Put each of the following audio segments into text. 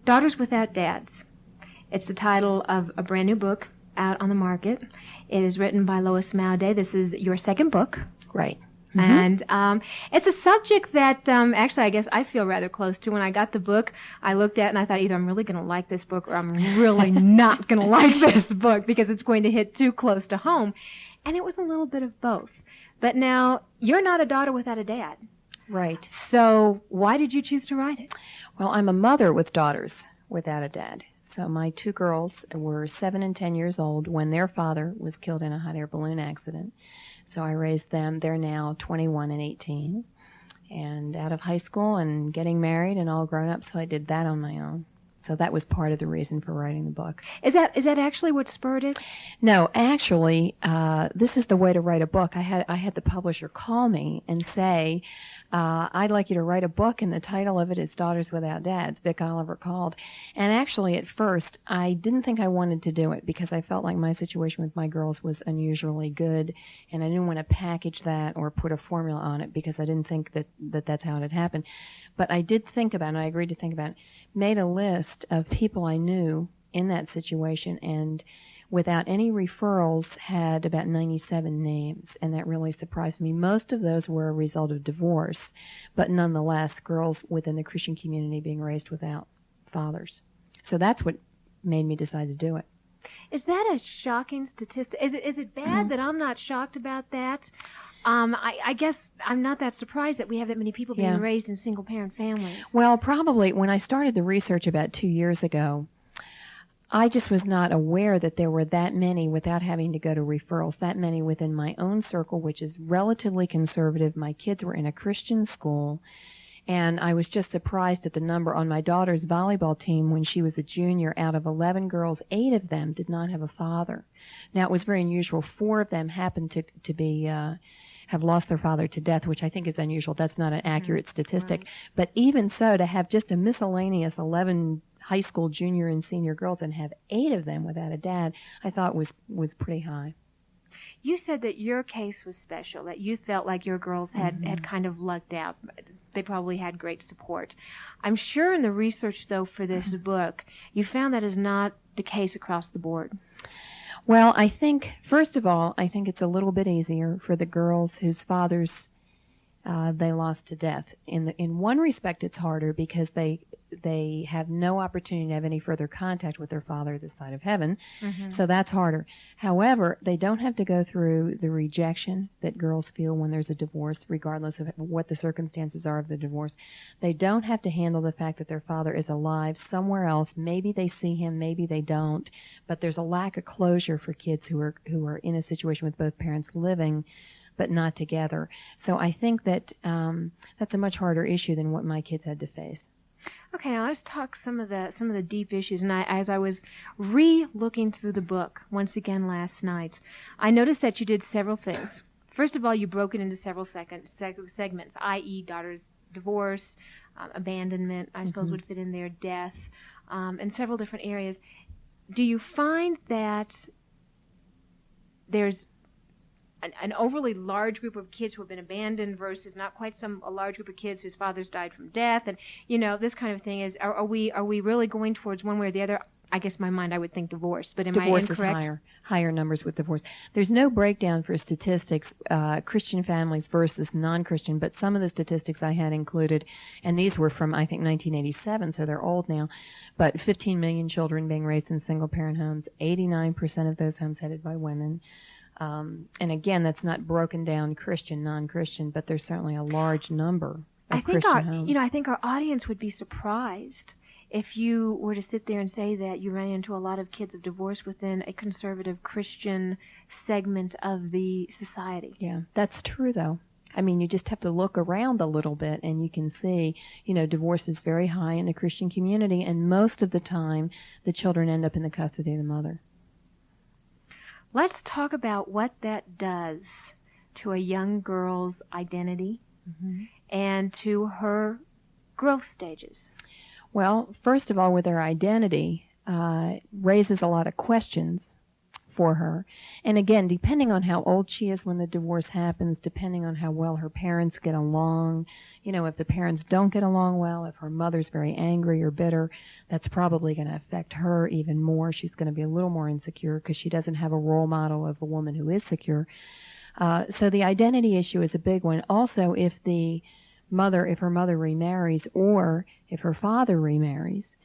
Daughters Without Dads. It's the title of a brand new book out on the market. It is written by Lois Maude. This is your second book. Right. Mm-hmm. And it's a subject that actually I guess I feel rather close to. When I got the book, I looked at it and I thought either I'm really going to like this book or I'm really not going to like this book because it's going to hit too close to home. And it was a little bit of both. But now, you're not a daughter without a dad. Right. So why did you choose to write it? Well, I'm a mother with daughters without a dad. So my two girls were 7 and 10 years old when their father was killed in a hot air balloon accident. So I raised them. They're now 21 and 18 and out of high school and getting married and all grown up. So I did that on my own. So that was part of the reason for writing the book. Is that actually what spurred it? No, actually, this is the way to write a book. I had the publisher call me and say, I'd like you to write a book, and the title of it is Daughters Without Dads. Vic Oliver called. And actually, at first, I didn't think I wanted to do it because I felt like my situation with my girls was unusually good, and I didn't want to package that or put a formula on it because I didn't think that that's how it had happened. But I did think about it, and I agreed to think about it, made a list of people I knew in that situation, and without any referrals had about 97 names, and that really surprised me. Most of those were a result of divorce, but nonetheless, girls within the Christian community being raised without fathers. So that's what made me decide to do it. Is that a shocking statistic? Is it bad that I'm not shocked about that? I guess I'm not that surprised that we have that many people being raised in single-parent families. Well, probably when I started the research about 2 years ago, I just was not aware that there were that many without having to go to referrals, that many within my own circle, which is relatively conservative. My kids were in a Christian school, and I was just surprised at the number on my daughter's volleyball team when she was a junior. Out of 11 girls, 8 of them did not have a father. Now, it was very unusual. 4 of them happened to be have lost their father to death, which I think is unusual. That's not an accurate statistic. Right. But even so, to have just a miscellaneous 11 high school junior and senior girls and have 8 of them without a dad, I thought was pretty high. You said that your case was special, that you felt like your girls had kind of lucked out. They probably had great support. I'm sure in the research, though, for this book, you found that is not the case across the board. Well, I think, first of all, I think it's a little bit easier for the girls whose fathers they lost to death. In one respect, it's harder because they have no opportunity to have any further contact with their father this side of heaven, so that's harder. However, they don't have to go through the rejection that girls feel when there's a divorce, regardless of what the circumstances are of the divorce. They don't have to handle the fact that their father is alive somewhere else. Maybe they see him, maybe they don't, but there's a lack of closure for kids who are in a situation with both parents living but not together. So I think that that's a much harder issue than what my kids had to face. Okay, now let's talk some of the deep issues. And as I was re-looking through the book once again last night, I noticed that you did several things. First of all, you broke it into several segments, i.e., daughter's divorce, abandonment, I suppose would fit in there, death, and several different areas. Do you find that there's an overly large group of kids who have been abandoned versus not quite a large group of kids whose fathers died from death, and this kind of thing? Are we really going towards one way or the other? I guess in my mind I would think divorce, but am I incorrect? Divorce is higher numbers with divorce. There's no breakdown for statistics, Christian families versus non-Christian, but some of the statistics I had included, and these were from I think 1987, so they're old now, but 15 million children being raised in single-parent homes, 89% of those homes headed by women. And again, that's not broken down Christian, non-Christian, but there's certainly a large number of Christian homes. I think our audience would be surprised if you were to sit there and say that you ran into a lot of kids of divorce within a conservative Christian segment of the society. Yeah, that's true, though. I mean, you just have to look around a little bit and you can see, divorce is very high in the Christian community, and most of the time the children end up in the custody of the mother. Let's talk about what that does to a young girl's identity and to her growth stages. Well, first of all, with her identity, raises a lot of questions for her. And again, depending on how old she is when the divorce happens, depending on how well her parents get along, if the parents don't get along well, if her mother's very angry or bitter, that's probably going to affect her even more. She's going to be a little more insecure because she doesn't have a role model of a woman who is secure. So the identity issue is a big one. Also, if her mother remarries or if her father remarries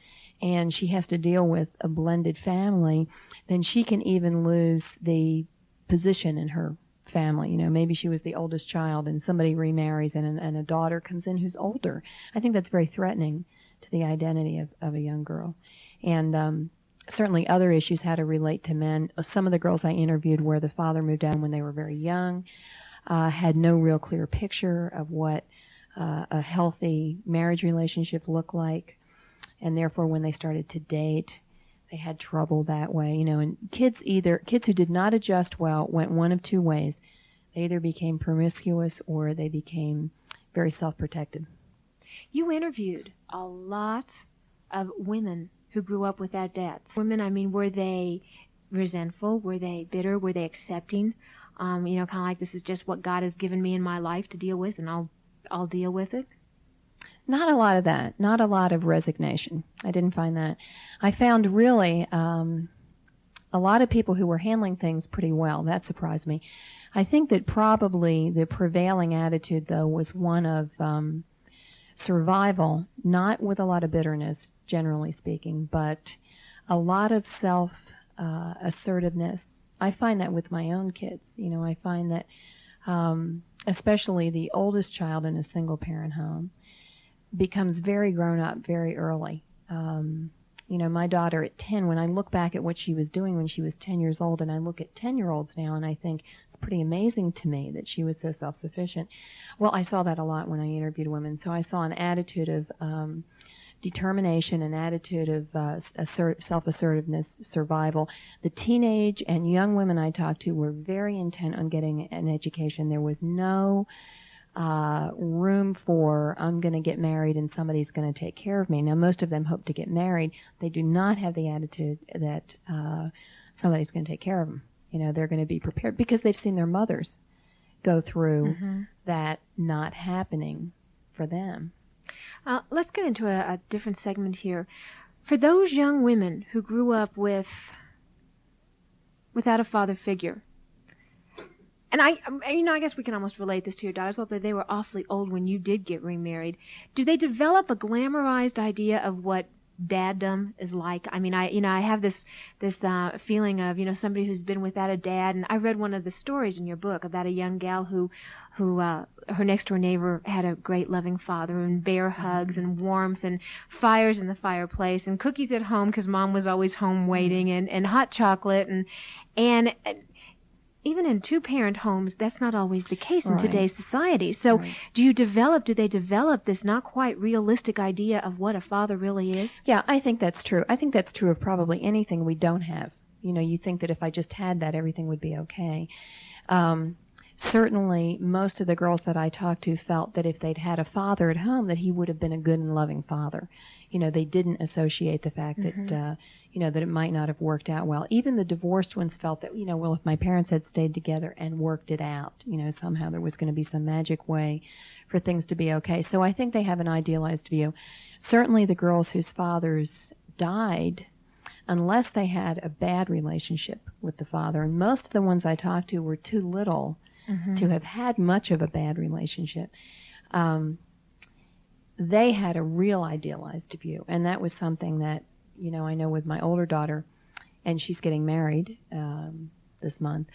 and she has to deal with a blended family, then she can even lose the position in her family. Maybe she was the oldest child and somebody remarries and a daughter comes in who's older. I think that's very threatening to the identity of a young girl. And certainly other issues, how to relate to men. Some of the girls I interviewed where the father moved out when they were very young, had no real clear picture of what a healthy marriage relationship looked like. And therefore, when they started to date, they had trouble that way. And kids who did not adjust well went one of two ways. They either became promiscuous or they became very self-protected. You interviewed a lot of women who grew up without dads. Women, were they resentful? Were they bitter? Were they accepting? Kind of like, this is just what God has given me in my life to deal with, and I'll deal with it? Not a lot of that. Not a lot of resignation. I didn't find that. I found really a lot of people who were handling things pretty well. That surprised me. I think that probably the prevailing attitude, though, was one of survival, not with a lot of bitterness, generally speaking, but a lot of self-assertiveness. I find that with my own kids. I find that especially the oldest child in a single-parent home becomes very grown up very early. My daughter at 10, when I look back at what she was doing when she was 10 years old, and I look at 10-year-olds now, and I think it's pretty amazing to me that she was so self-sufficient. Well, I saw that a lot when I interviewed women. So I saw an attitude of determination, an attitude of self-assertiveness, survival. The teenage and young women I talked to were very intent on getting an education. There was no room for, I'm going to get married and somebody's going to take care of me. Now, most of them hope to get married. They do not have the attitude that somebody's going to take care of them. They're going to be prepared because they've seen their mothers go through that not happening for them. Let's get into a different segment here. For those young women who grew up without a father figure, and I guess we can almost relate this to your daughters, although they were awfully old when you did get remarried. Do they develop a glamorized idea of what daddom is like? I have this feeling of, somebody who's been without a dad, and I read one of the stories in your book about a young gal who her next door neighbor had a great loving father, and bear hugs and warmth and fires in the fireplace and cookies at home because mom was always home waiting, and hot chocolate and even in two-parent homes, that's not always the case in today's society. So do they develop this not quite realistic idea of what a father really is? Yeah, I think that's true. I think that's true of probably anything we don't have. You think that if I just had that, everything would be okay. Certainly, most of the girls that I talked to felt that if they'd had a father at home, that he would have been a good and loving father. They didn't associate the fact that, that it might not have worked out well. Even the divorced ones felt that, well, if my parents had stayed together and worked it out, somehow there was going to be some magic way for things to be okay. So I think they have an idealized view. Certainly the girls whose fathers died, unless they had a bad relationship with the father, and most of the ones I talked to were too little to have had much of a bad relationship, they had a real idealized view. And that was something that, I know with my older daughter, and she's getting married this month,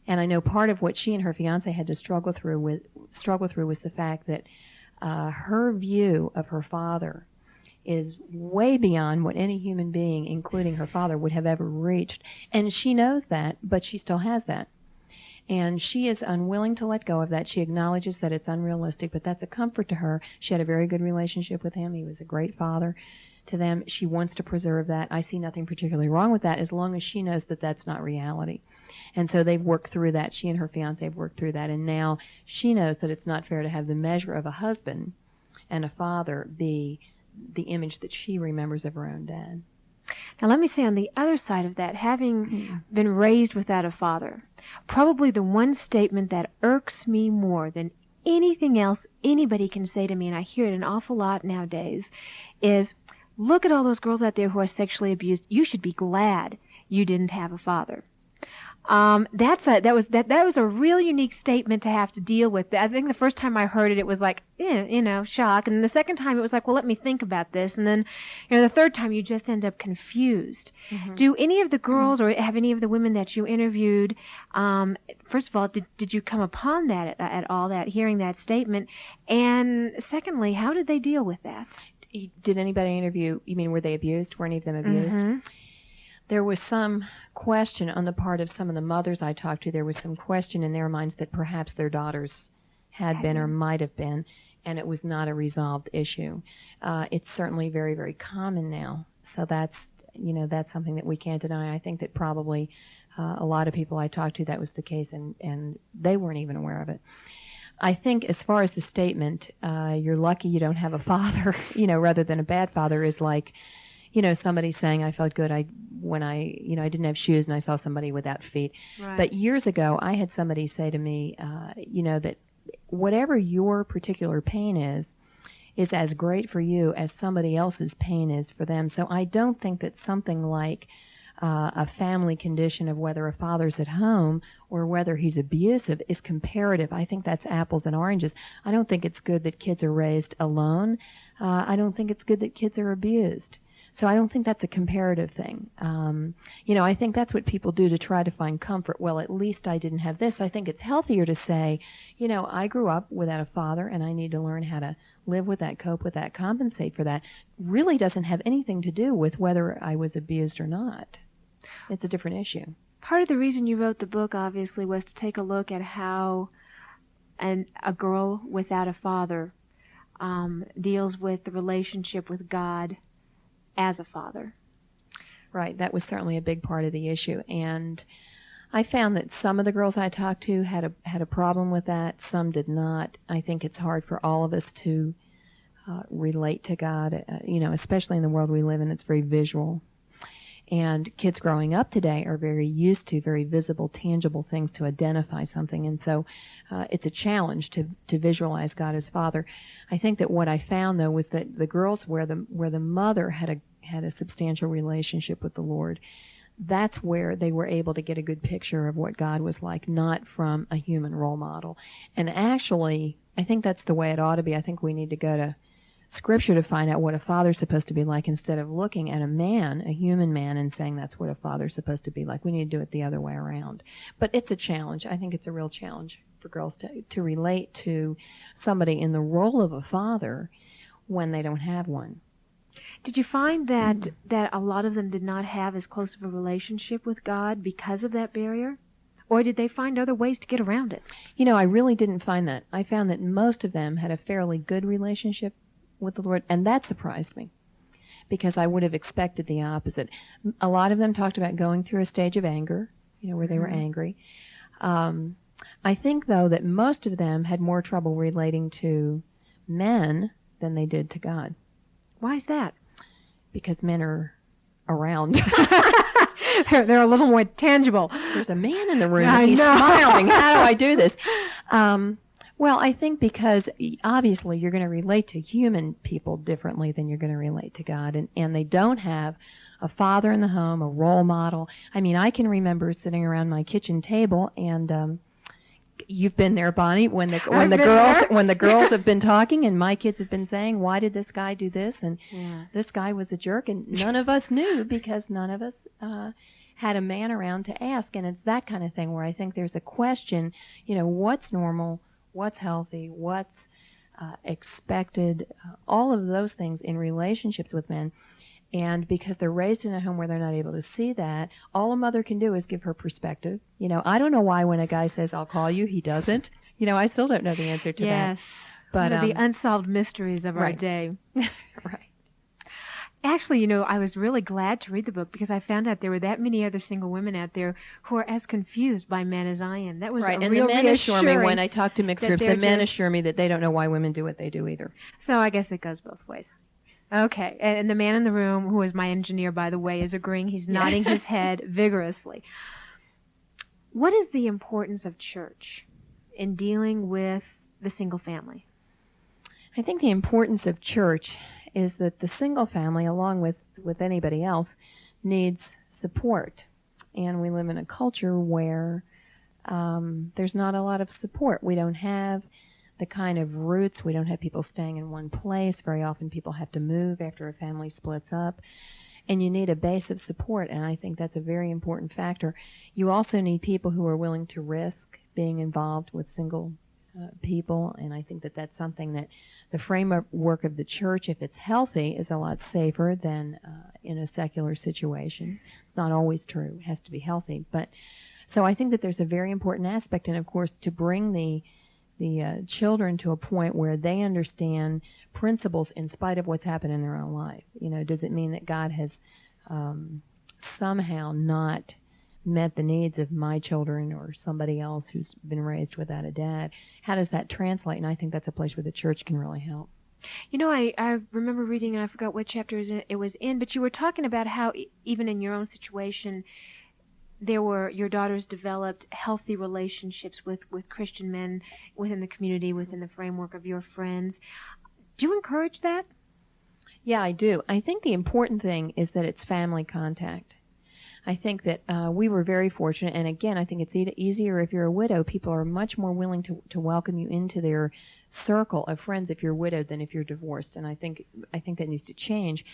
and I know part of what she and her fiance had to struggle through was the fact that her view of her father is way beyond what any human being, including her father, would have ever reached. And she knows that, but she still has that. And she is unwilling to let go of that. She acknowledges that it's unrealistic, but that's a comfort to her. She had a very good relationship with him. He was a great father to them. She wants to preserve that. I see nothing particularly wrong with that as long as she knows that that's not reality. And so they've worked through that. She and her fiancé have worked through that. And now she knows that it's not fair to have the measure of a husband and a father be the image that she remembers of her own dad. Now let me say on the other side of that, having been raised without a father, probably the one statement that irks me more than anything else anybody can say to me, and I hear it an awful lot nowadays, is, look at all those girls out there who are sexually abused. You should be glad you didn't have a father. That was a real unique statement to have to deal with. I think the first time I heard it, it was like, shock. And the second time it was like, well, let me think about this. And then, the third time you just end up confused. Mm-hmm. Do any of the girls or have any of the women that you interviewed, first of all, did you come upon that at all, that hearing that statement? And secondly, how did they deal with that? Did anybody interview, you mean, were they abused? Were any of them abused? Mm-hmm. There was some question on the part of some of the mothers I talked to. There was some question in their minds that perhaps their daughters had been or might have been, and it was not a resolved issue. It's certainly very, very common now. So that's something that we can't deny. I think that probably a lot of people I talked to, that was the case, and they weren't even aware of it. I think as far as the statement, you're lucky you don't have a father, rather than a bad father, is like, somebody saying, I felt good when I didn't have shoes and I saw somebody without feet. Right. But years ago, I had somebody say to me, that whatever your particular pain is as great for you as somebody else's pain is for them. So I don't think that something like a family condition of whether a father's at home or whether he's abusive is comparative. I think that's apples and oranges. I don't think it's good that kids are raised alone. I don't think it's good that kids are abused. So I don't think that's a comparative thing. I think that's what people do to try to find comfort. Well, at least I didn't have this. I think it's healthier to say, I grew up without a father and I need to learn how to live with that, cope with that, compensate for that. Really doesn't have anything to do with whether I was abused or not. It's a different issue. Part of the reason you wrote the book, obviously, was to take a look at how a girl without a father deals with the relationship with God as a father. Right, that was certainly a big part of the issue, and I found that some of the girls I talked to had a problem with that, some did not. I think it's hard for all of us to relate to God, especially in the world we live in. It's very visual, and kids growing up today are very used to very visible, tangible things to identify something, and so it's a challenge to visualize God as Father. I think that what I found, though, was that the girls where the mother had a substantial relationship with the Lord, that's where they were able to get a good picture of what God was like, not from a human role model. And actually, I think that's the way it ought to be. I think we need to go to Scripture to find out what a father's supposed to be like instead of looking at a human man, and saying that's what a father's supposed to be like. We need to do it the other way around. But it's a challenge. I think it's a real challenge for girls to relate to somebody in the role of a father when they don't have one. Did you find that a lot of them did not have as close of a relationship with God because of that barrier? Or did they find other ways to get around it? I really didn't find that. I found that most of them had a fairly good relationship with the Lord, and that surprised me, because I would have expected the opposite. A lot of them talked about going through a stage of anger, where they were angry. I think, though, that most of them had more trouble relating to men than they did to God. Why is that? Because men are around. They're a little more tangible. There's a man in the room. And he's smiling. How do I do this? Well, I think because obviously you're going to relate to human people differently than you're going to relate to God. And they don't have a father in the home, a role model. I mean, I can remember sitting around my kitchen table, and you've been there, Bonnie, when the girls have been talking and my kids have been saying, why did this guy do this? And this guy was a jerk, and none of us knew because none of us had a man around to ask. And it's that kind of thing where I think there's a question, what's normal, what's healthy, what's expected, all of those things in relationships with men. And because they're raised in a home where they're not able to see that, all a mother can do is give her perspective. I don't know why when a guy says, I'll call you, he doesn't. I still don't know the answer to that. But one of the unsolved mysteries of our day. Right. Actually, I was really glad to read the book because I found out there were that many other single women out there who are as confused by men as I am. That was right. A And real the men assure me when I talk to mixed groups, the men just assure me that they don't know why women do what they do either. So I guess it goes both ways. Okay. And the man in the room, who is my engineer, by the way, is agreeing. He's nodding his head vigorously. What is the importance of church in dealing with the single family? I think the importance of church is that the single family, along with anybody else, needs support. And we live in a culture where there's not a lot of support. We don't have the kind of roots. We don't have people staying in one place. Very often people have to move after a family splits up. And you need a base of support, and I think that's a very important factor. You also need people who are willing to risk being involved with single people, and I think that that's something that the framework of the church, if it's healthy, is a lot safer than in a secular situation. It's not always true. It has to be healthy. But so I think that there's a very important aspect, and of course to bring the children to a point where they understand principles in spite of what's happened in their own life. You know, does it mean that God has somehow not met the needs of my children or somebody else who's been raised without a dad? How does that translate? And I think that's a place where the church can really help. You know, I remember reading, and I forgot what chapter it was in, but you were talking about how even in your own situation, your daughters developed healthy relationships with Christian men within the community, within the framework of your friends. Do you encourage that? Yeah, I do. I think the important thing is that it's family contact. I think that we were very fortunate, and again, I think it's easier if you're a widow. People are much more willing to welcome you into their circle of friends if you're widowed than if you're divorced, and I think that needs to change.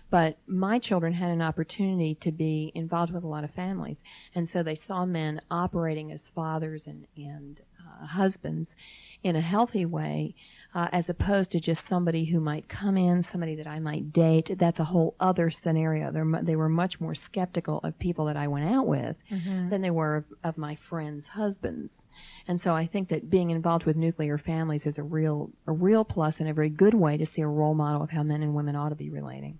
But my children had an opportunity to be involved with a lot of families, and so they saw men operating as fathers and husbands in a healthy way, as opposed to just somebody who might come in, somebody that I might date. That's a whole other scenario. They were much more skeptical of people that I went out with than they were of my friends' husbands. And so I think that being involved with nuclear families is a real plus and a very good way to see a role model of how men and women ought to be relating.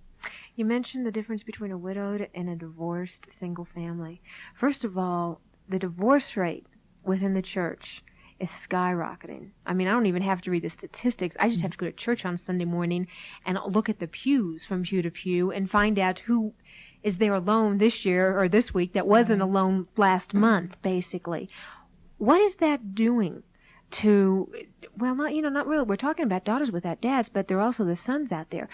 You mentioned the difference between a widowed and a divorced single family. First of all, the divorce rate within the church is skyrocketing. I mean, I don't even have to read the statistics. I just have to go to church on Sunday morning and look at the pews from pew to pew and find out who is there alone this year or this week that wasn't alone last month, basically. What is that doing to, well, not really. We're talking about daughters without dads, but there are also the sons out there.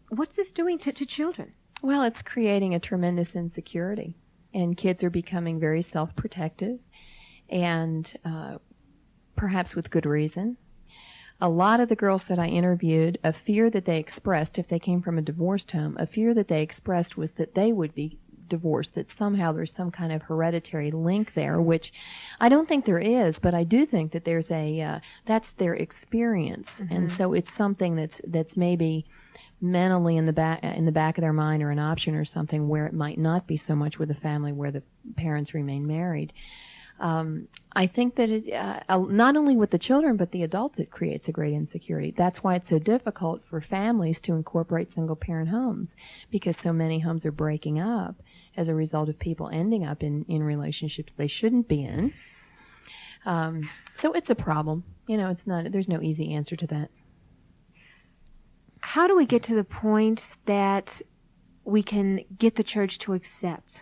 What's this doing to children? Well, it's creating a tremendous insecurity, and kids are becoming very self-protective, and perhaps with good reason. A lot of the girls that I interviewed, a fear that they expressed if they came from a divorced home, a fear that they expressed was that they would be divorced, that somehow there's some kind of hereditary link there, which I don't think there is, but I do think that there's that's their experience, and so it's something that's maybe mentally in the back of their mind, or an option or something where it might not be so much with a family where the parents remain married. I think that it, not only with the children but the adults, it creates a great insecurity. That's why it's so difficult for families to incorporate single-parent homes, because so many homes are breaking up as a result of people ending up in relationships they shouldn't be in. So it's a problem. There's no easy answer to that. How do we get to the point that we can get the church to accept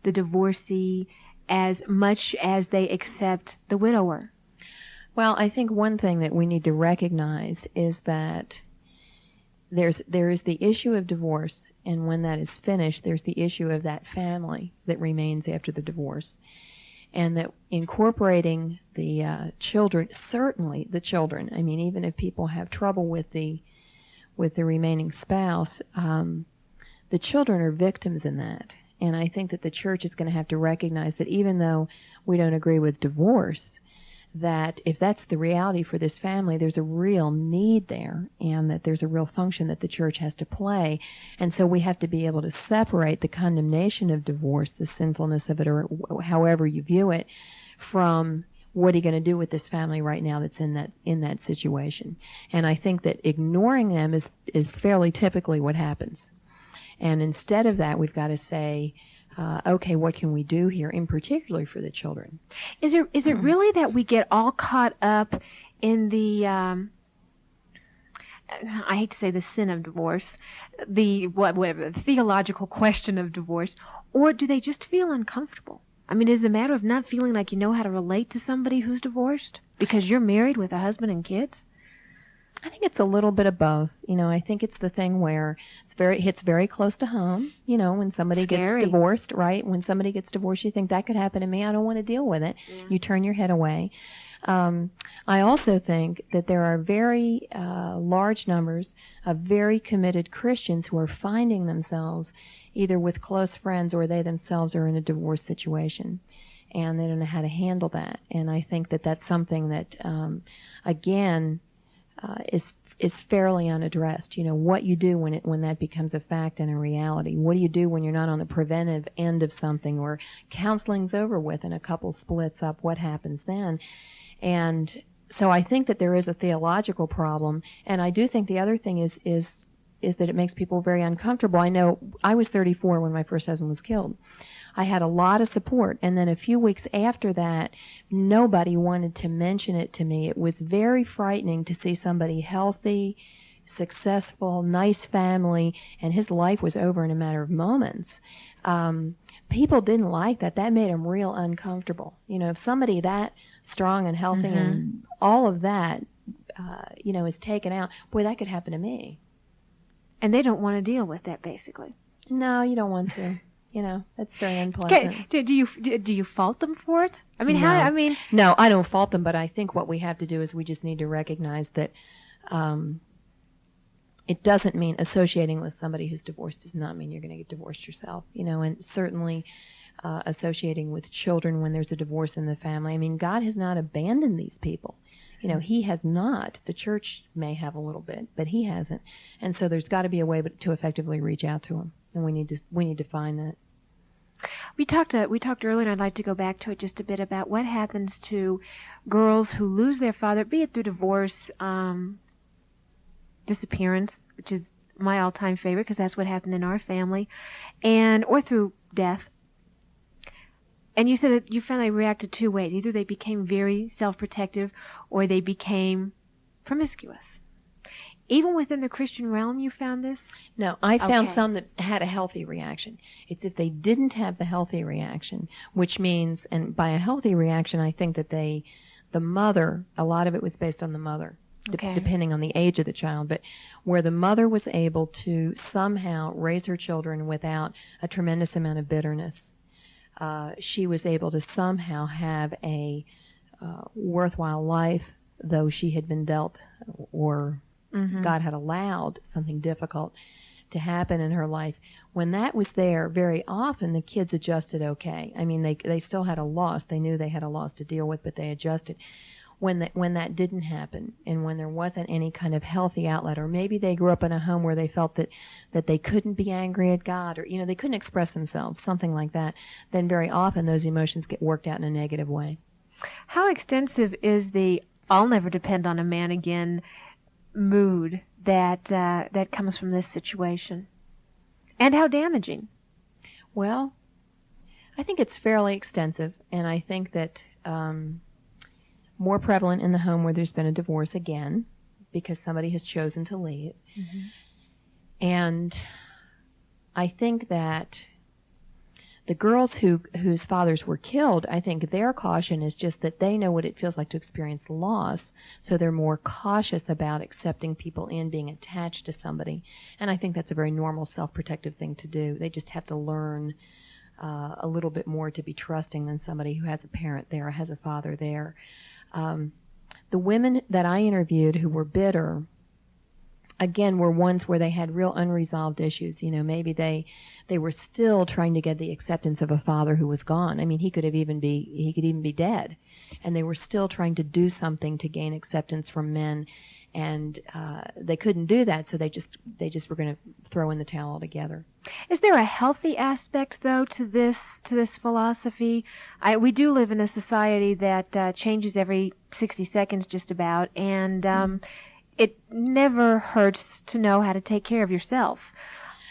the divorcee as much as they accept the widower? Well, I think one thing that we need to recognize is that there is the issue of divorce, and when that is finished, there's the issue of that family that remains after the divorce. And that incorporating the children, certainly the children, I mean, even if people have trouble with the remaining spouse, the children are victims in that. And I think that the church is going to have to recognize that even though we don't agree with divorce, that if that's the reality for this family, there's a real need there, and that there's a real function that the church has to play. And so we have to be able to separate the condemnation of divorce, the sinfulness of it, or however you view it, from what are you going to do with this family right now that's in that situation. And I think that ignoring them is fairly typically what happens. And instead of that, we've got to say, okay, what can we do here, in particular for the children? Is it really that we get all caught up in the I hate to say the sin of divorce, the theological question of divorce, or do they just feel uncomfortable? I mean, is it a matter of not feeling like you know how to relate to somebody who's divorced because you're married with a husband and kids? I think it's a little bit of both. I think it's the thing where it hits very close to home. When somebody gets divorced, right? When somebody gets divorced, you think that could happen to me. I don't want to deal with it. Yeah. You turn your head away. I also think that there are very large numbers of very committed Christians who are finding themselves either with close friends or they themselves are in a divorce situation, and they don't know how to handle that. And I think that that's something that, again, is fairly unaddressed. What you do when that becomes a fact and a reality. What do you do when you're not on the preventive end of something, or counseling's over with and a couple splits up? What happens then? And so I think that there is a theological problem, and I do think the other thing is that it makes people very uncomfortable. I know I was 34 when my first husband was killed. I had a lot of support, and then a few weeks after that, nobody wanted to mention it to me. It was very frightening to see somebody healthy, successful, nice family, and his life was over in a matter of moments. People didn't like that. That made them real uncomfortable. If somebody that strong and healthy and all of that, is taken out, boy, that could happen to me. And they don't want to deal with that, basically. No, you don't want to. That's very unpleasant. Do you fault them for it? I mean, no. No, I don't fault them, but I think what we have to do is we just need to recognize that it doesn't mean associating with somebody who's divorced does not mean you're going to get divorced yourself. And certainly associating with children when there's a divorce in the family. I mean, God has not abandoned these people. He has not. The church may have a little bit, but he hasn't. And so there's got to be a way to effectively reach out to him, and we need to find that. We talked earlier, and I'd like to go back to it just a bit about what happens to girls who lose their father, be it through divorce, disappearance, which is my all-time favorite because that's what happened in our family, or through death. And you said that you found they reacted two ways. Either they became very self-protective or they became promiscuous. Even within the Christian realm, you found this? No, I found some that had a healthy reaction. It's if they didn't have the healthy reaction, which means, and by a healthy reaction, I think that the mother, a lot of it was based on the mother, depending on the age of the child, but where the mother was able to somehow raise her children without a tremendous amount of bitterness. She was able to somehow have a worthwhile life, though she had been dealt or God had allowed something difficult to happen in her life. When that was there, very often the kids adjusted okay. I mean, they still had a loss. They knew they had a loss to deal with, but they adjusted. When that didn't happen, and when there wasn't any kind of healthy outlet, or maybe they grew up in a home where they felt that they couldn't be angry at God, or they couldn't express themselves, something like that, then very often those emotions get worked out in a negative way. How extensive is the "I'll never depend on a man again" mood that comes from this situation, and how damaging? Well, I think it's fairly extensive, and I think that more prevalent in the home where there's been a divorce again, because somebody has chosen to leave. And I think that the girls whose fathers were killed, I think their caution is just that they know what it feels like to experience loss, so they're more cautious about accepting people in, being attached to somebody. And I think that's a very normal self-protective thing to do. They just have to learn a little bit more to be trusting than somebody who has a parent there or has a father there. The women that I interviewed who were bitter, again, were ones where they had real unresolved issues. Maybe they were still trying to get the acceptance of a father who was gone. I mean, he could even be dead, and they were still trying to do something to gain acceptance from men, and they couldn't do that, so they just were going to throw in the towel altogether. Is there a healthy aspect, though, to this philosophy? We do live in a society that changes every 60 seconds, just about, and it never hurts to know how to take care of yourself.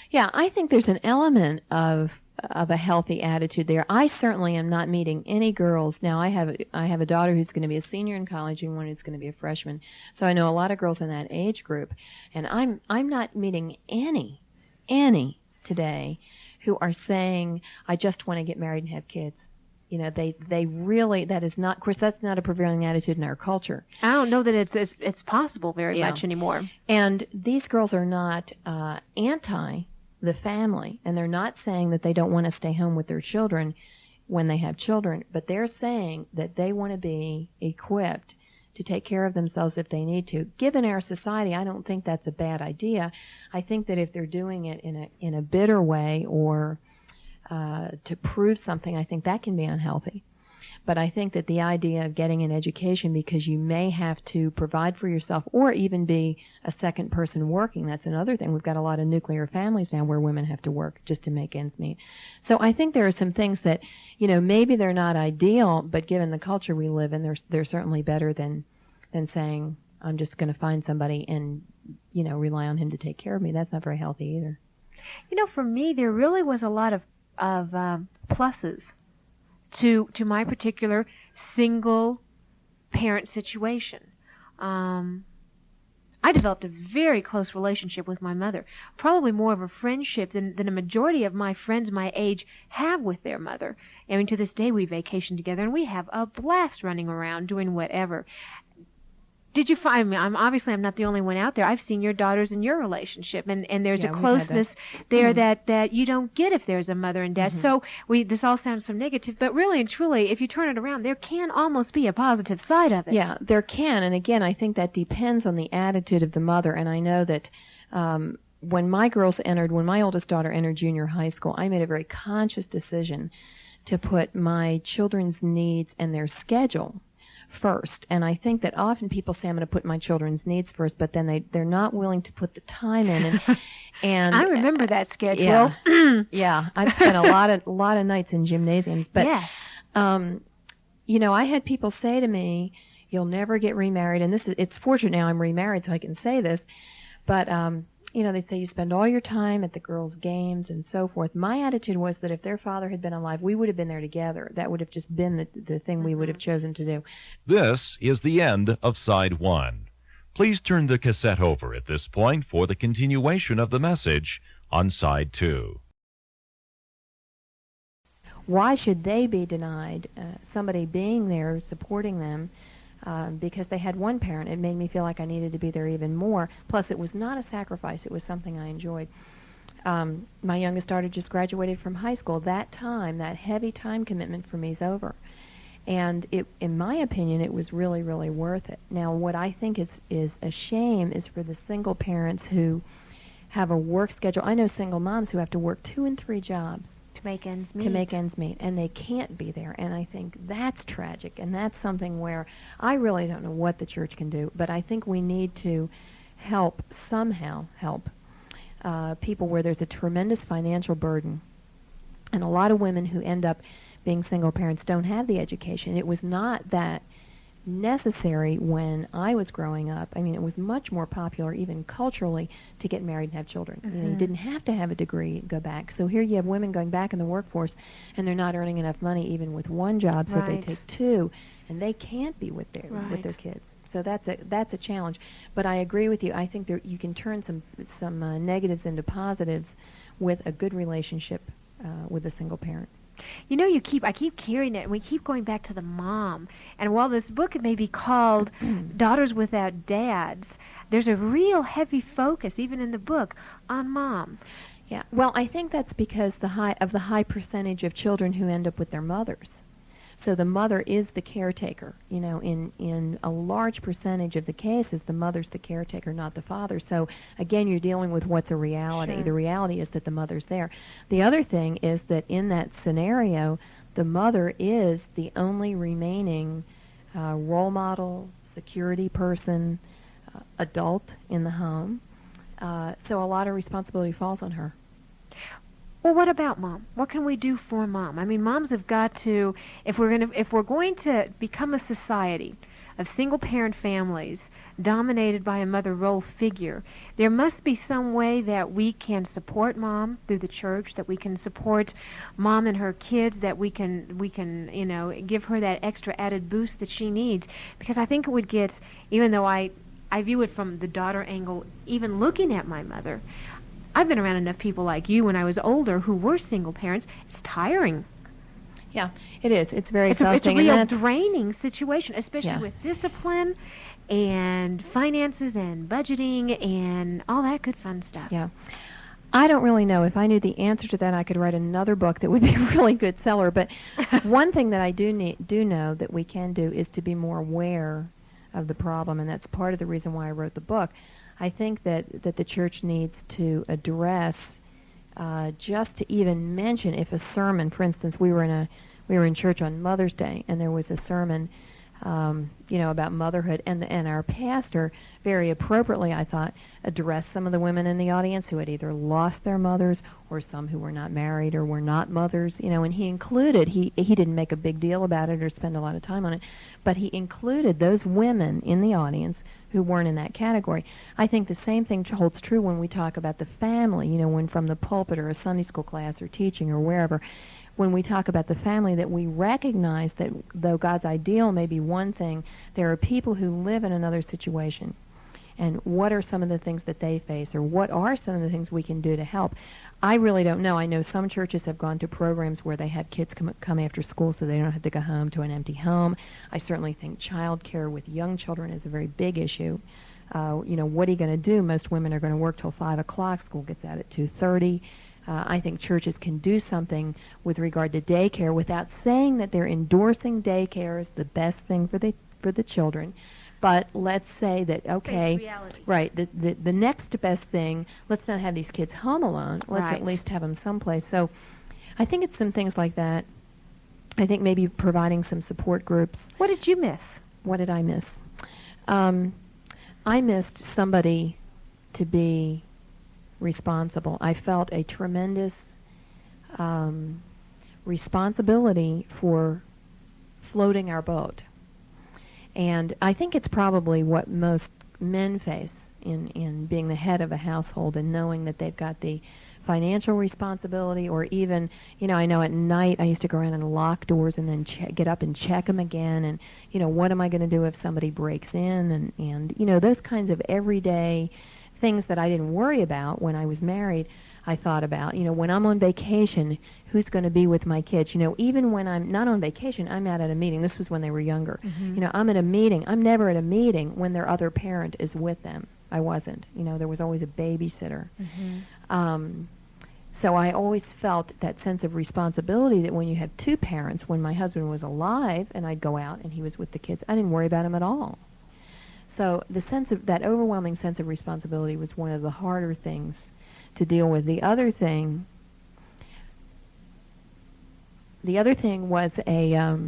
Yeah, I think there's an element of a healthy attitude there. I certainly am not meeting any girls. Now I have a daughter who's going to be a senior in college and one who's going to be a freshman. So I know a lot of girls in that age group, and I'm not meeting any today who are saying, I just want to get married and have kids. You know, they really, that is not, of course, that's not a prevailing attitude in our culture. I don't know that it's possible very much anymore. And these girls are not anti the family, and they're not saying that they don't want to stay home with their children when they have children, but they're saying that they want to be equipped to take care of themselves if they need to. Given our society, I don't think that's a bad idea. I think that if they're doing it in a bitter way or to prove something, I think that can be unhealthy. But I think that the idea of getting an education because you may have to provide for yourself or even be a second person working, that's another thing. We've got a lot of nuclear families now where women have to work just to make ends meet. So I think there are some things that, you know, maybe they're not ideal, but given the culture we live in, they're certainly better than saying, I'm just going to find somebody and, you know, rely on him to take care of me. That's not very healthy either. You know, for me, there really was a lot of pluses to my particular single parent situation. I developed a very close relationship with my mother, probably more of a friendship than a majority of my friends my age have with their mother. I mean, to this day we vacation together and we have a blast running around doing whatever. Did you find me? I'm not the only one out there. I've seen your daughters in your relationship, and there's a closeness there that you don't get if there's a mother and dad. So this all sounds so negative, but really and truly, if you turn it around, there can almost be a positive side of it. Yeah, there can, and again, I think that depends on the attitude of the mother. And I know that when my oldest daughter entered junior high school, I made a very conscious decision to put my children's needs and their schedule first. And I think that often people say, I'm going to put my children's needs first, but then they're not willing to put the time in. And I remember that schedule. Yeah, yeah. I've spent a lot of nights in gymnasiums. But, yes. You know, I had people say to me, you'll never get remarried. And it's fortunate now I'm remarried, so I can say this. But, you know, they say you spend all your time at the girls' games and so forth. My attitude was that if their father had been alive, we would have been there together. That would have just been the thing we would have chosen to do. This is the end of Side 1. Please turn the cassette over at this point for the continuation of the message on Side 2. Why should they be denied somebody being there, supporting them, because they had one parent? It made me feel like I needed to be there even more. Plus, it was not a sacrifice. It was something I enjoyed. My youngest daughter just graduated from high school. That heavy time commitment for me is over. And in my opinion, it was really, really worth it. Now, what I think is a shame is for the single parents who have a work schedule. I know single moms who have to work 2 and 3 jobs. To make ends meet, and they can't be there, and I think that's tragic, and that's something where I really don't know what the church can do, but I think we need to somehow help people where there's a tremendous financial burden, and a lot of women who end up being single parents don't have the education. It was not that necessary when I was growing up. I mean, it was much more popular, even culturally, to get married and have children. Mm-hmm. You know, you didn't have to have a degree to go back. So here you have women going back in the workforce, and they're not earning enough money even with one job, so they take 2, and they can't be with their kids. So that's a challenge. But I agree with you. I think you can turn some negatives into positives with a good relationship with a single parent. You know, I keep carrying it, and we keep going back to the mom. And while this book may be called Daughters Without Dads, there's a real heavy focus, even in the book, on mom. Yeah, well, I think that's because the high percentage of children who end up with their mothers. So the mother is the caretaker. You know, in a large percentage of the cases, the mother's the caretaker, not the father. So again, you're dealing with what's a reality. Sure. The reality is that the mother's there. The other thing is that in that scenario, the mother is the only remaining role model, security person, adult in the home. So a lot of responsibility falls on her. Well, what about mom? What can we do for mom? I mean, moms have got to, if we're going to become a society of single-parent families dominated by a mother role figure, there must be some way that we can support mom through the church, that we can support mom and her kids, that we can give her that extra added boost that she needs. Because I think it would get, even though I view it from the daughter angle, even looking at my mother, I've been around enough people like you when I was older who were single parents. It's tiring. Yeah, it is. It's very It's exhausting. a real and draining situation, especially with discipline and finances and budgeting and all that good fun stuff. Yeah. I don't really know. If I knew the answer to that, I could write another book that would be a really good seller. But one thing that I do know that we can do is to be more aware of the problem, and that's part of the reason why I wrote the book. I think that the church needs to address, just to even mention, if a sermon, for instance, we were in church on Mother's Day, and there was a sermon, about motherhood, and our pastor, very appropriately, I thought, addressed some of the women in the audience who had either lost their mothers or some who were not married or were not mothers, and he included, he didn't make a big deal about it or spend a lot of time on it, but he included those women in the audience who weren't in that category. I think the same thing holds true when we talk about the family, when from the pulpit or a Sunday school class or teaching or wherever, when we talk about the family, that we recognize that though God's ideal may be one thing, there are people who live in another situation. And what are some of the things that they face, or what are some of the things we can do to help? I really don't know. I know some churches have gone to programs where they have kids come after school so they don't have to go home to an empty home. I certainly think child care with young children is a very big issue. What are you going to do? Most women are going to work till 5 o'clock. School gets out at 2:30. I think churches can do something with regard to daycare without saying that they're endorsing daycare as the best thing for the children. But let's say that, okay, right, the next best thing, let's not have these kids home alone. Let's at least have them someplace. So I think it's some things like that. I think maybe providing some support groups. What did you miss? What did I miss? I missed somebody to be responsible. I felt a tremendous responsibility for floating our boat. And I think it's probably what most men face in being the head of a household and knowing that they've got the financial responsibility, or even, I know at night I used to go around and lock doors and then get up and check them again, and, what am I going to do if somebody breaks in, and those kinds of everyday things that I didn't worry about when I was married. I thought about, when I'm on vacation, who's going to be with my kids? Even when I'm not on vacation, I'm out at a meeting. This was when they were younger. Mm-hmm. I'm at a meeting. I'm never at a meeting when their other parent is with them. I wasn't. There was always a babysitter. Mm-hmm. So I always felt that sense of responsibility that when you have two parents, when my husband was alive and I'd go out and he was with the kids, I didn't worry about him at all. So the sense of that overwhelming sense of responsibility was one of the harder things to deal with. The other thing was a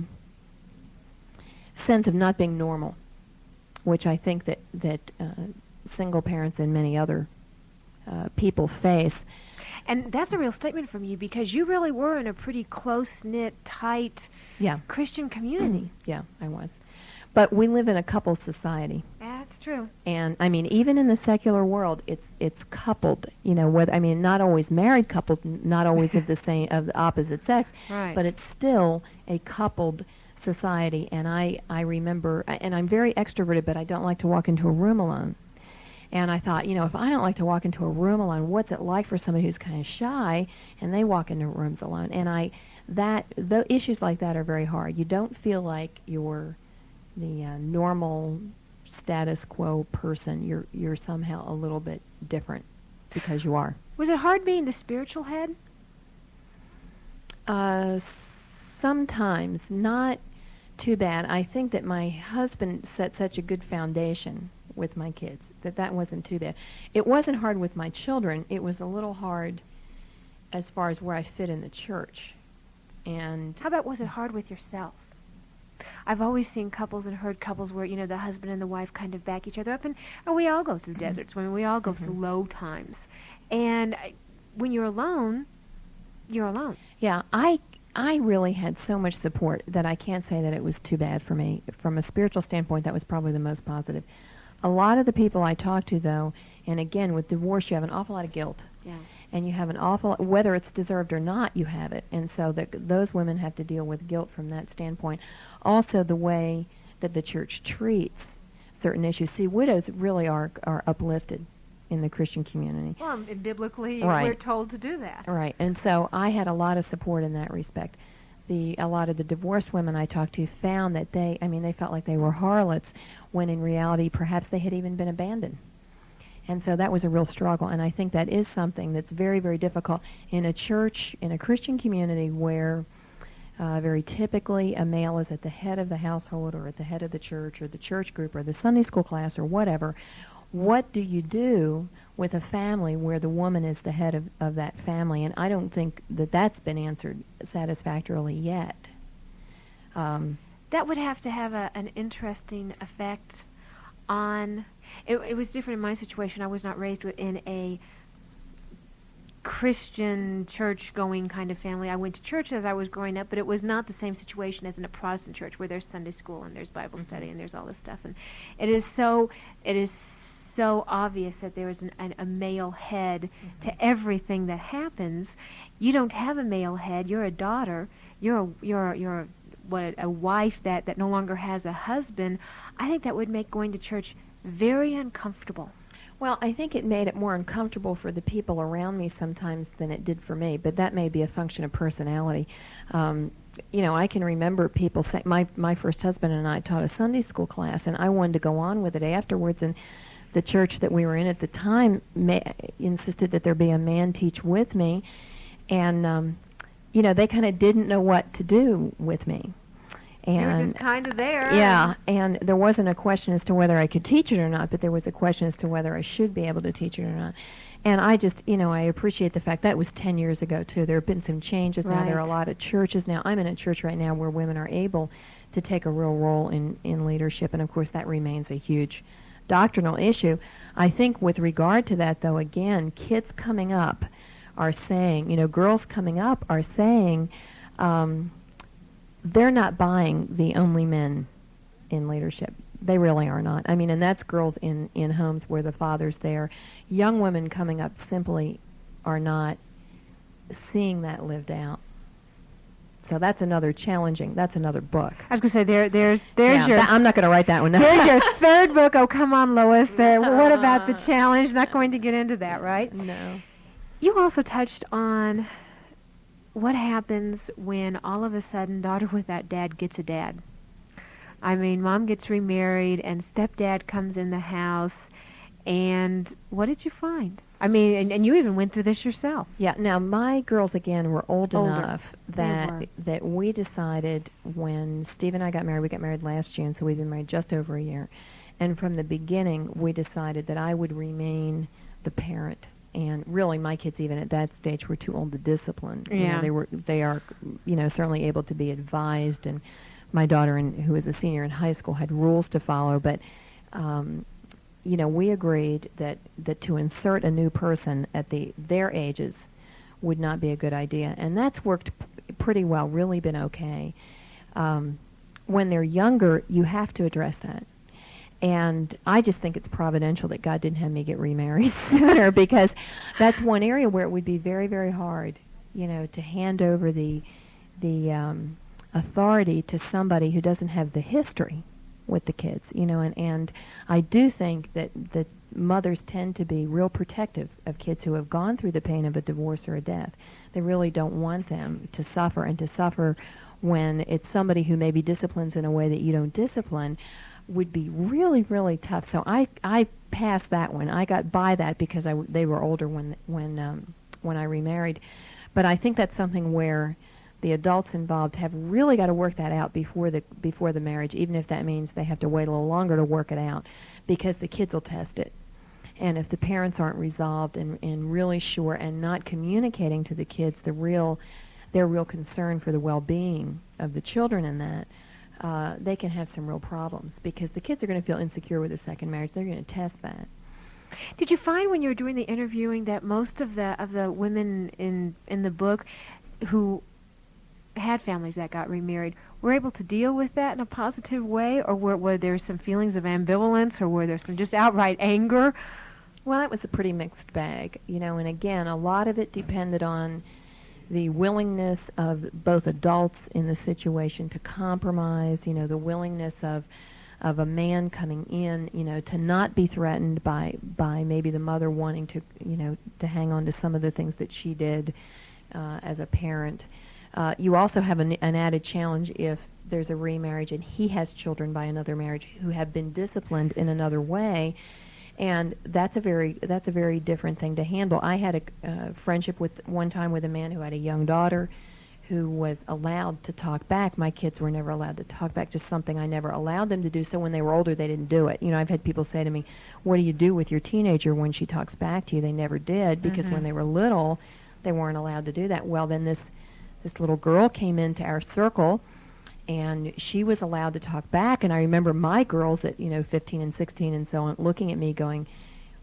sense of not being normal, which I think that single parents and many other people face. And that's a real statement from you, because you really were in a pretty close-knit, tight Christian community. Yeah, I was. But we live in a couple society. That's true. And I mean, even in the secular world, it's coupled. Not always married couples, not always of the opposite sex, right. But it's still a coupled society. And I remember, and I'm very extroverted, but I don't like to walk into a room alone. And I thought, if I don't like to walk into a room alone, what's it like for somebody who's kind of shy and they walk into rooms alone? And the issues like that are very hard. You don't feel like you're the normal status quo person. You're somehow a little bit different because you are. Was it hard being the spiritual head? Sometimes, not too bad. I think that my husband set such a good foundation with my kids that wasn't too bad. It wasn't hard with my children. It was a little hard as far as where I fit in the church. And how about, was it hard with yourself? I've always seen couples and heard couples where, the husband and the wife kind of back each other up, and we all go through deserts. We all go through low times. And when you're alone, you're alone. Yeah, I I really had so much support that I can't say that it was too bad for me. From a spiritual standpoint, that was probably the most positive. A lot of the people I talked to, though, and again, with divorce, you have an awful lot of guilt. Yeah. And you have an awful, whether it's deserved or not, you have it. And so those women have to deal with guilt from that standpoint. Also, the way that the church treats certain issues. See, widows really are uplifted in the Christian community. Well, biblically, Right. we're told to do that. Right. And so I had a lot of support in that respect. A lot of the divorced women I talked to found that they felt like they were harlots when in reality perhaps they had even been abandoned. And so that was a real struggle. And I think that is something that's very, very difficult in a church, in a Christian community where very typically a male is at the head of the household or at the head of the church or the church group or the Sunday school class or whatever. What do you do with a family where the woman is the head of that family? And I don't think that that's been answered satisfactorily yet. That would have to have an interesting effect on... It was different in my situation. I was not raised in a Christian church-going kind of family. I went to church as I was growing up, but it was not the same situation as in a Protestant church where there's Sunday school and there's Bible study and there's all this stuff. And it is so obvious that there is a male head to everything that happens. You don't have a male head. You're a daughter. You're a wife that no longer has a husband. I think that would make going to church very uncomfortable. Well, I think it made it more uncomfortable for the people around me sometimes than it did for me, but that may be a function of personality. I can remember people say, my first husband and I taught a Sunday school class, and I wanted to go on with it afterwards, and the church that we were in at the time insisted that there be a man teach with me, and, they kind of didn't know what to do with me. And you were just kind of there. Yeah, and there wasn't a question as to whether I could teach it or not, but there was a question as to whether I should be able to teach it or not. And I just, I appreciate the fact that was 10 years ago, too. There have been some changes now. There are a lot of churches now. I'm in a church right now where women are able to take a real role in leadership, and, of course, that remains a huge doctrinal issue. I think with regard to that, though, again, kids coming up are saying, girls coming up are saying, they're not buying the only men in leadership. They really are not. And that's girls in homes where the father's there. Young women coming up simply are not seeing that lived out. So that's another book. I was going to say, there's your... I'm not going to write that one. There's your third book. Oh, come on, Lois. What about the challenge? Not going to get into that, right? No. You also touched on what happens when all of a sudden daughter without dad gets a dad. Mom gets remarried and stepdad comes in the house, and what did you find? And you even went through this yourself. Yeah. Now, my girls, again, were older enough that we decided when Steve and I got married, we got married last June, so we've been married just over a year. And from the beginning, we decided that I would remain the parent. And really, my kids, even at that stage, were too old to discipline. Yeah. They are, certainly able to be advised. And my daughter, who was a senior in high school, had rules to follow. But, we agreed that to insert a new person at their ages would not be a good idea. And that's worked pretty well, really been okay. When they're younger, you have to address that. And I just think it's providential that God didn't have me get remarried sooner, because that's one area where it would be very, very hard, to hand over the authority to somebody who doesn't have the history with the kids, and I do think that mothers tend to be real protective of kids who have gone through the pain of a divorce or a death. They really don't want them to suffer, and to suffer when it's somebody who maybe disciplines in a way that you don't discipline would be really, really tough. So I passed that one. I got by that because they were older when I remarried. But I think that's something where the adults involved have really got to work that out before the marriage, even if that means they have to wait a little longer to work it out, because the kids will test it. And if the parents aren't resolved and really sure and not communicating to the kids their real concern for the well-being of the children in that, they can have some real problems, because the kids are going to feel insecure with a second marriage. They're going to test that. Did you find when you were doing the interviewing that most of the women in the book who had families that got remarried, were able to deal with that in a positive way, or were there some feelings of ambivalence, or were there some just outright anger? Well, it was a pretty mixed bag, and again, a lot of it depended on the willingness of both adults in the situation to compromise, the willingness of a man coming in, to not be threatened by maybe the mother wanting to, to hang on to some of the things that she did as a parent. You also have an added challenge if there's a remarriage and he has children by another marriage who have been disciplined in another way, and that's a very different thing to handle. I had a friendship one time with a man who had a young daughter who was allowed to talk back. My kids were never allowed to talk back, just something I never allowed them to do. So when they were older, they didn't do it. I've had people say to me, what do you do with your teenager when she talks back to you? They never did, because when they were little, they weren't allowed to do that. Well, then this little girl came into our circle, and she was allowed to talk back. And I remember my girls at 15 and 16 and so on looking at me going,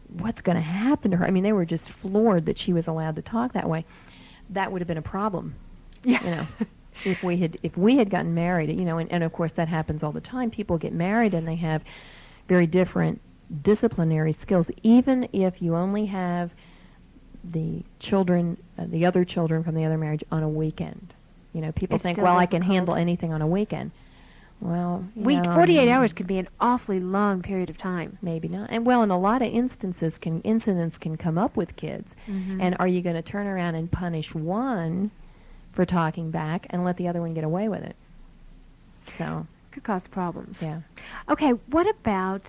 what's going to happen to her? I mean, they were just floored that she was allowed to talk that way. That would have been a problem. Yeah. If we had gotten married, and of course that happens all the time. People get married and they have very different disciplinary skills. Even if you only have the children, the other children from the other marriage on a weekend, people It's think, still well, I can difficult. handle anything on a weekend. Well, 48 hours could be an awfully long period of time. Maybe not. And well, in a lot of incidents can come up with kids. And are you going to turn around and punish one for talking back and let the other one get away with it? So Could cause problems. yeah. Okay, what about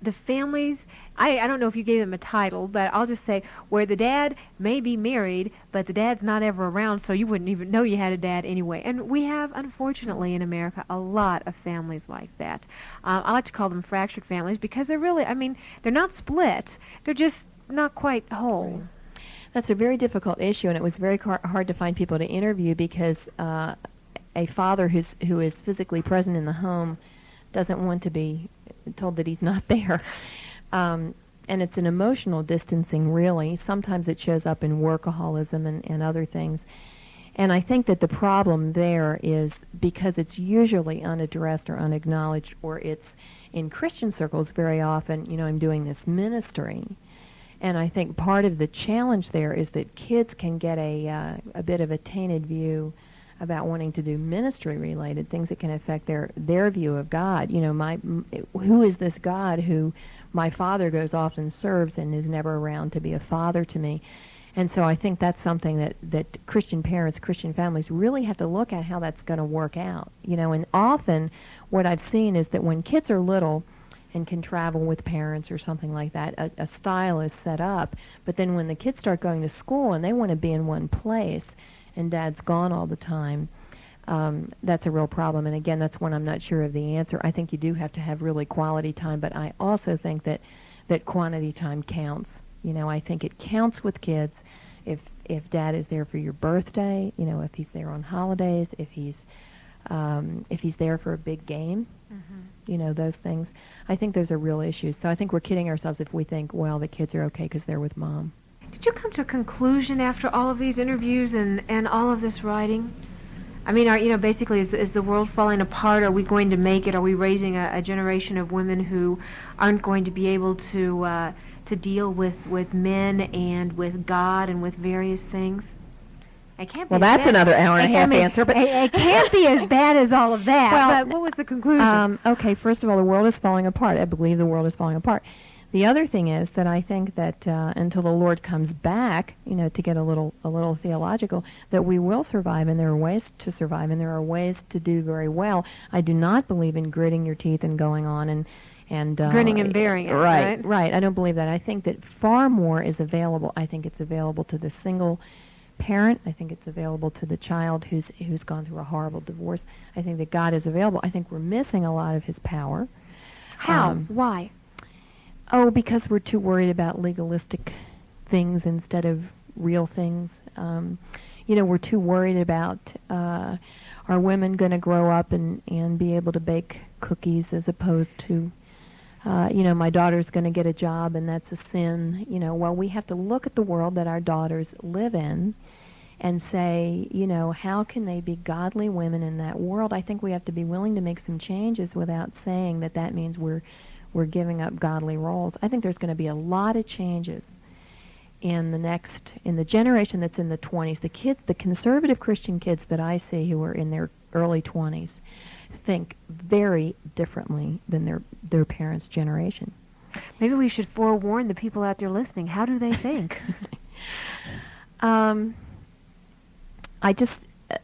the families? I don't know if you gave them a title, but I'll just say where the dad may be married, but the dad's not ever around, so you wouldn't even know you had a dad anyway. And we have, unfortunately, in America, a lot of families like that. I like to call them fractured families because they're really, they're not split. They're just not quite whole. Right. That's a very difficult issue, and it was very hard to find people to interview because a father who is physically present in the home doesn't want to be told that he's not there. And it's an emotional distancing, really. Sometimes it shows up in workaholism and other things. And I think that the problem there is because it's usually unaddressed or unacknowledged, or it's in Christian circles very often, I'm doing this ministry. And I think part of the challenge there is that kids can get a bit of a tainted view about wanting to do ministry-related things that can affect their view of God. Who is this God who my father goes off and serves and is never around to be a father to me? And so I think that's something that Christian parents, Christian families really have to look at how that's going to work out. And often what I've seen is that when kids are little and can travel with parents or something like that, a style is set up. But then when the kids start going to school and they want to be in one place and dad's gone all the time, that's a real problem. And again, that's one I'm not sure of the answer. I think you do have to have really quality time, but I also think that quantity time counts. I think it counts with kids if dad is there for your birthday, if he's there on holidays, if he's there for a big game, those things. I think those are real issues. So I think we're kidding ourselves if we think, well, the kids are okay because they're with mom. Did you come to a conclusion after all of these interviews and all of this writing? Basically, is the world falling apart? Are we going to make it? Are we raising a generation of women who aren't going to be able to deal with men and with God and with various things? It can't be. Well, that's another hour and a half answer, but it can't be as bad as all of that. Well, but what was the conclusion? Okay, first of all, the world is falling apart. I believe the world is falling apart. The other thing is that I think that until the Lord comes back, to get a little theological, that we will survive, and there are ways to survive, and there are ways to do very well. I do not believe in gritting your teeth and going on and grinning and bearing it. Right. I don't believe that. I think that far more is available. I think it's available to the single parent. I think it's available to the child who's gone through a horrible divorce. I think that God is available. I think we're missing a lot of His power. How? Why? Oh, because we're too worried about legalistic things instead of real things. We're too worried about are women going to grow up and be able to bake cookies as opposed to, my daughter's going to get a job and that's a sin. Well, we have to look at the world that our daughters live in and say, how can they be godly women in that world? I think we have to be willing to make some changes without saying that means we're giving up godly roles. I think there's going to be a lot of changes in the generation that's in the 20s. The conservative Christian kids that I see who are in their early 20s think very differently than their parents' generation. Maybe we should forewarn the people out there listening. How do they think?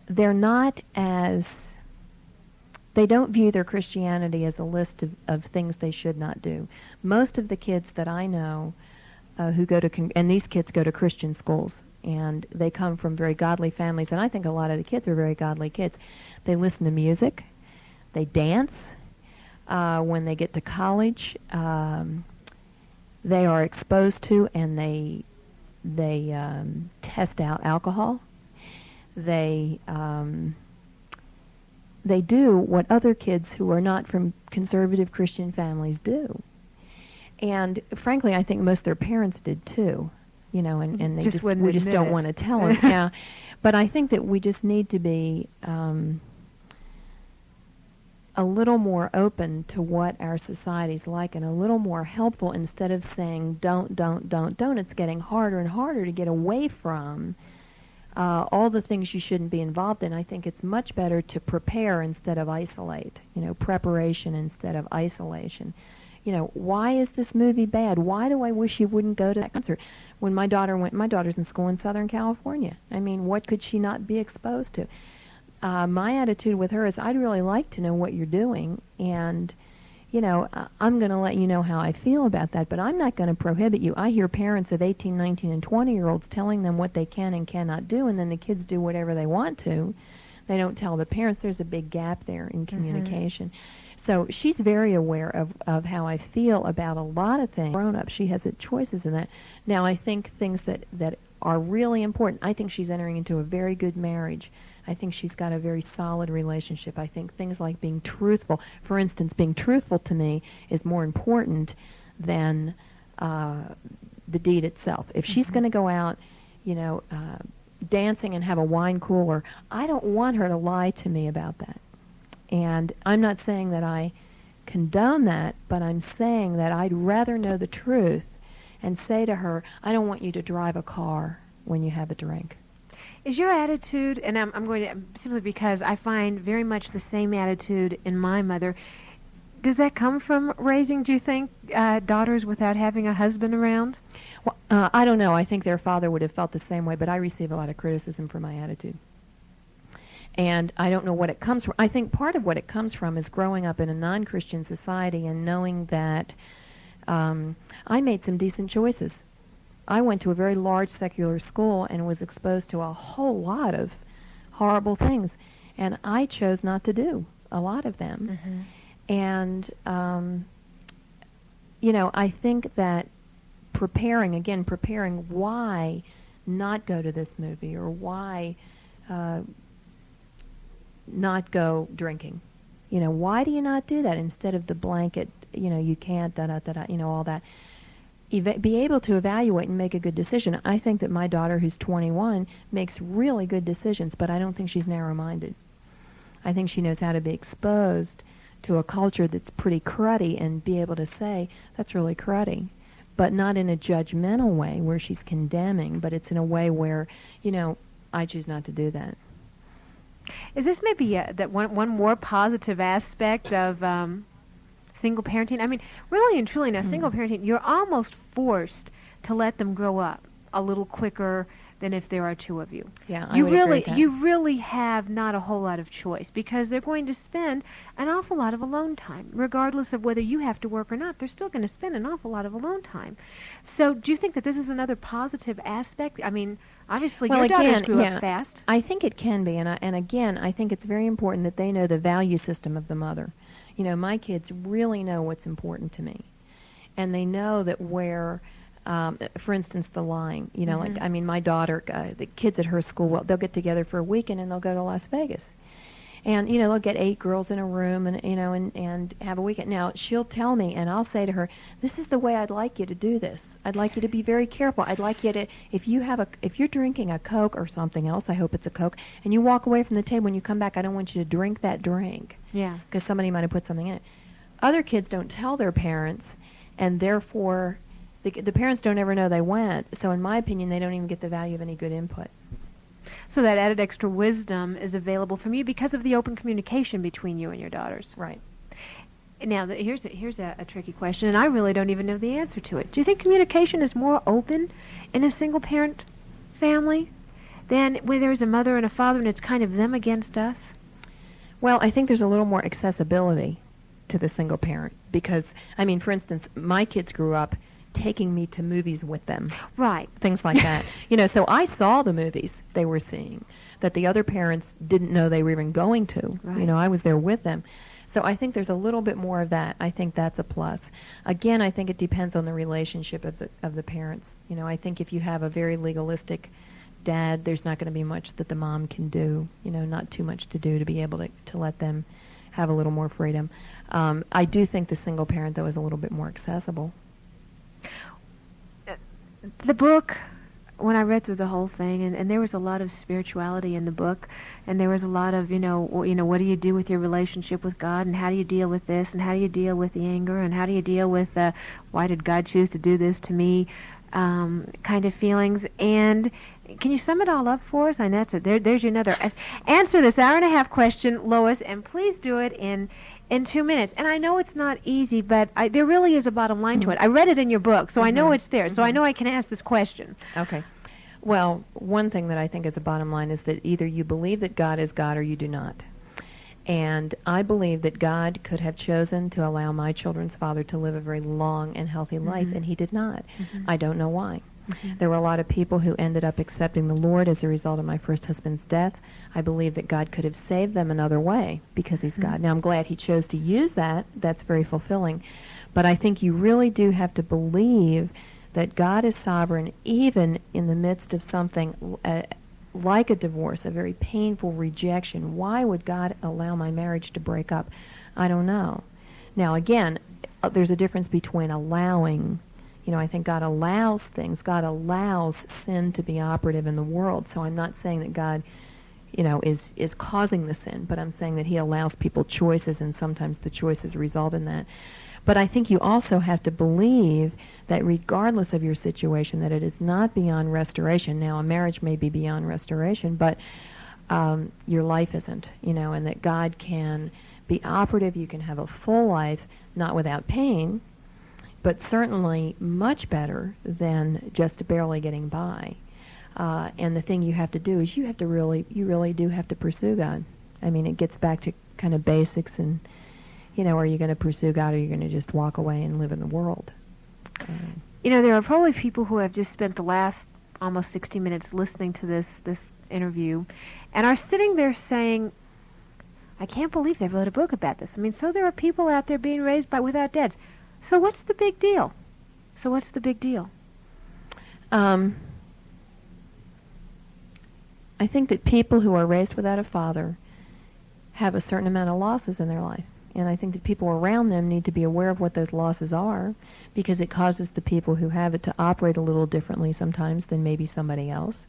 They're not as, they don't view their Christianity as a list of things they should not do. Most of the kids that I know who go to, and these kids go to Christian schools, and they come from very godly families, and I think a lot of the kids are very godly kids. They listen to music, they dance. When they get to college, they are exposed to and they test out alcohol. They do what other kids who are not from conservative Christian families do. And frankly, I think most of their parents did too, and they we just don't want to tell them. Yeah, but I think that we just need to be a little more open to what our society's like and a little more helpful instead of saying don't. It's getting harder and harder to get away from all the things you shouldn't be involved in. I think it's much better to prepare instead of isolate, preparation instead of isolation. Why is this movie bad? Why do I wish you wouldn't go to that concert? When my daughter's in school in Southern California. I mean, what could she not be exposed to? My attitude with her is I'd really like to know what you're doing, and, I'm going to let you know how I feel about that, but I'm not going to prohibit you. I hear parents of 18, 19, and 20-year-olds telling them what they can and cannot do, and then the kids do whatever they want to. They don't tell the parents. There's a big gap there in communication. Mm-hmm. So she's very aware of how I feel about a lot of things. Grown up, she has choices in that. Now, I think things that are really important, I think she's entering into a very good marriage. I think she's got a very solid relationship. I think things like being truthful, for instance, being truthful to me is more important than the deed itself. If she's going to go out, dancing and have a wine cooler, I don't want her to lie to me about that. And I'm not saying that I condone that, but I'm saying that I'd rather know the truth and say to her, I don't want you to drive a car when you have a drink. Is your attitude, and I'm going to, simply because I find very much the same attitude in my mother, does that come from raising, do you think, daughters without having a husband around? Well, I don't know. I think their father would have felt the same way, but I receive a lot of criticism for my attitude. And I don't know what it comes from. I think part of what it comes from is growing up in a non-Christian society and knowing that I made some decent choices. I went to a very large secular school and was exposed to a whole lot of horrible things, and I chose not to do a lot of them. Mm-hmm. And, I think that preparing why not go to this movie or why not go drinking. Why do you not do that instead of the blanket, you can't, all that. Be able to evaluate and make a good decision. I think that my daughter, who's 21, makes really good decisions, but I don't think she's narrow-minded. I think she knows how to be exposed to a culture that's pretty cruddy and be able to say, that's really cruddy, but not in a judgmental way where she's condemning, but it's in a way where, I choose not to do that. Is this maybe that one more positive aspect of single parenting? I mean, really and truly now, single parenting, you're almost forced to let them grow up a little quicker than if there are two of you. Yeah, I would agree with that. You really have not a whole lot of choice because they're going to spend an awful lot of alone time. Regardless of whether you have to work or not, they're still going to spend an awful lot of alone time. So do you think that this is another positive aspect? I mean, obviously your daughters grew up fast. I think it can be, and again, I think it's very important that they know the value system of the mother. My kids really know what's important to me. And they know that where, for instance, the lying, my daughter, the kids at her school, they'll get together for a weekend and they'll go to Las Vegas. And, they'll get 8 girls in a room and, and have a weekend. Now, she'll tell me, and I'll say to her, this is the way I'd like you to do this. I'd like you to be very careful. I'd like you to, if you're drinking a Coke or something else, I hope it's a Coke, and you walk away from the table, when you come back, I don't want you to drink that drink. Yeah. Because somebody might have put something in it. Other kids don't tell their parents, and therefore, the parents don't ever know they went. So in my opinion, they don't even get the value of any good input. So that added extra wisdom is available from you because of the open communication between you and your daughters. Right. Now, here's a tricky question, and I really don't even know the answer to it. Do you think communication is more open in a single-parent family than when there's a mother and a father and it's kind of them against us? Well, I think there's a little more accessibility to the single parent because, for instance, my kids grew up taking me to movies with them. Right. Things like that. So I saw the movies they were seeing that the other parents didn't know they were even going to. Right. I was there with them. So I think there's a little bit more of that. I think that's a plus. Again, I think it depends on the relationship of the parents. I think if you have a very legalistic dad, there's not going to be much that the mom can do, not too much to do to be able to let them have a little more freedom. I do think the single parent, though, is a little bit more accessible. The book, when I read through the whole thing, and there was a lot of spirituality in the book, and there was a lot of, what do you do with your relationship with God, and how do you deal with this, and how do you deal with the anger, and how do you deal with why did God choose to do this to me, kind of feelings. And can you sum it all up for us? I know there's another answer this hour-and-a-half question, Lois, and please do it in 2 minutes. And I know it's not easy, but there really is a bottom line to it. I read it in your book, so I know it's there. So I know I can ask this question. Okay. Well, one thing that I think is a bottom line is that either you believe that God is God or you do not. And I believe that God could have chosen to allow my children's father to live a very long and healthy life, and he did not. I don't know why. There were a lot of people who ended up accepting the Lord as a result of my first husband's death. I believe that God could have saved them another way because he's God. Now, I'm glad he chose to use that. That's very fulfilling. But I think you really do have to believe that God is sovereign even in the midst of something like a divorce, a very painful rejection. Why would God allow my marriage to break up? I don't know. Now, again, there's a difference between allowing. I think God allows things. God allows sin to be operative in the world. So I'm not saying that God, is causing the sin, but I'm saying that he allows people choices, and sometimes the choices result in that. But I think you also have to believe that regardless of your situation, that it is not beyond restoration. Now, a marriage may be beyond restoration, but your life isn't, and that God can be operative. You can have a full life, not without pain, but certainly much better than just barely getting by. And the thing you have to do is you really do have to pursue God. It gets back to kind of basics and, are you going to pursue God or are you going to just walk away and live in the world? There are probably people who have just spent the last almost 60 minutes listening to this interview and are sitting there saying, I can't believe they wrote a book about this. So there are people out there being raised without dads. So what's the big deal? I think that people who are raised without a father have a certain amount of losses in their life. And I think that people around them need to be aware of what those losses are because it causes the people who have it to operate a little differently sometimes than maybe somebody else.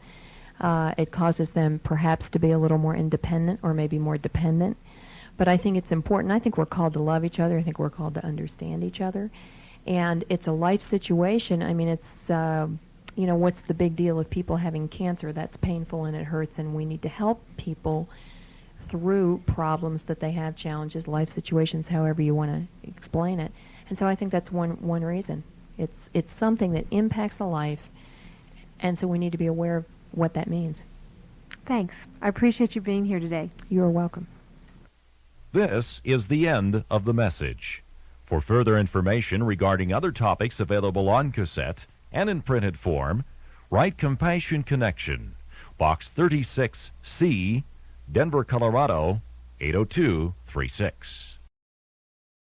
It causes them perhaps to be a little more independent or maybe more dependent. But I think it's important. I think we're called to love each other. I think we're called to understand each other. And it's a life situation. It's, what's the big deal of people having cancer? That's painful and it hurts, and we need to help people through problems that they have, challenges, life situations, however you want to explain it. And so I think that's one reason. It's something that impacts a life, and so we need to be aware of what that means. Thanks. I appreciate you being here today. You're welcome. This is the end of the message. For further information regarding other topics available on cassette and in printed form, write Compassion Connection, Box 36C, Denver, Colorado, 80236.